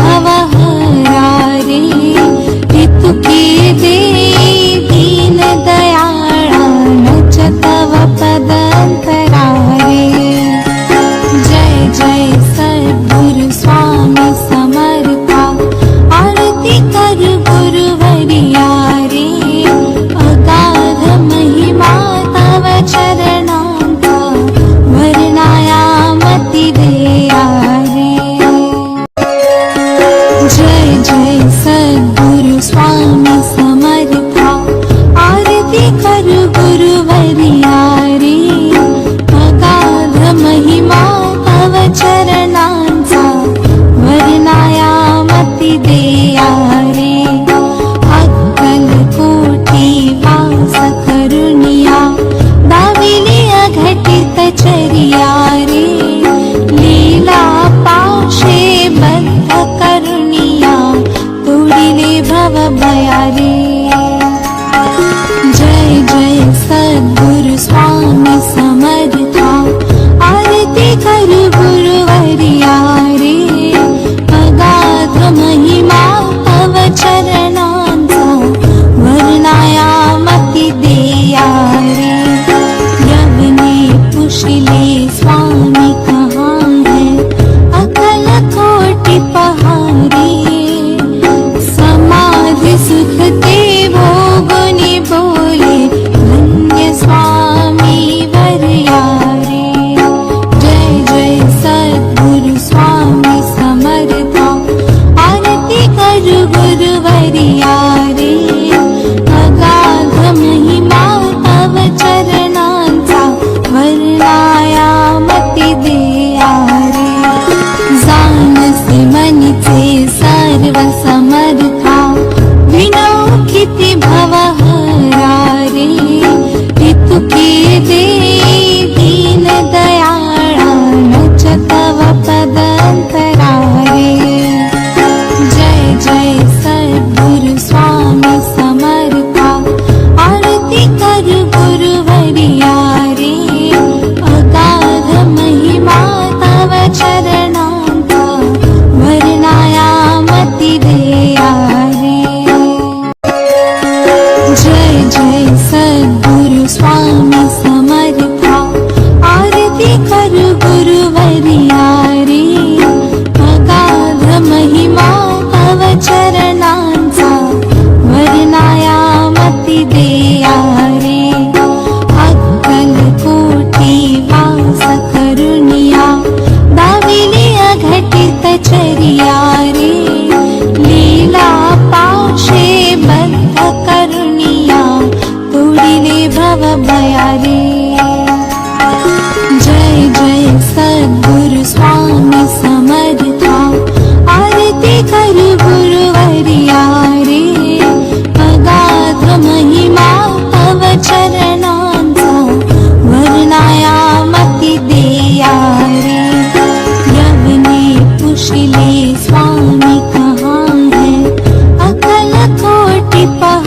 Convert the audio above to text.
भवहरा रे ऋतु के दे दीन दयाळा नच तव पदंतरा रे जय जय सद्गुरु स्वामी समर्था आरती कर गुरुवर्या रे अगाध महिमा तव चरणांचा वर्णायामति देया रे जय जय सद्गुरु स्वामी समर्था आरती कर गुरुवर्या रे अगाध महिमा तव चरणांचा वर्णायामति देया रे अक्कल कोटी वास करुणिया दाविली अघटित चरिया रे लीला पाशे बद्ध करुणिया तोडिले भव भया रे जय जय सद्गुरु स्वामी समर्था आरती कर गुरुवर्या रे अगाध महिमा तव चरणांचा वर्णायामति देया रे यवने पुशिले स्वामी कहाँ है अकल कोटि पहारे समाधि सुख ते भोगुनि बोले धन्य स्वामी वर्या रे जय जय सद्गुरु स्वामी समर्था आरती कर गुरुवर्या रे अगाध महिमा तव चरणांचा वर्णायामति देया रे जानसी मनीचे सर्व समर्था विनौखिति भवहरा रे ऋतु के दे दीन दयाळा नच तव पदंतरा रे जय जय सद्गुरु स्वामी समर्था आरती कर गुरुवर्या रे अगाध महिमा तव चरणांचा वर्णायामति देया रे जय जय सद्गुरु स्वामी समर्था आरती कर गुरुवर्या रे अगाध महिमा तव चरणांचा वर्णायामति देया रे अक्कल कोटी वास करुणिया दाविली अघटित चरिया रे लीला पाशे बद्ध करुणिया तोडिले भव भया रे जय जय सद्गुरु स्वामी समर्था आरती कर गुरुवर्या रे अगाध महिमा तव चरणांचा वर्णायामति देया रे यवने पुशिले स्वामी कहाँ है अकल कोटि पहारे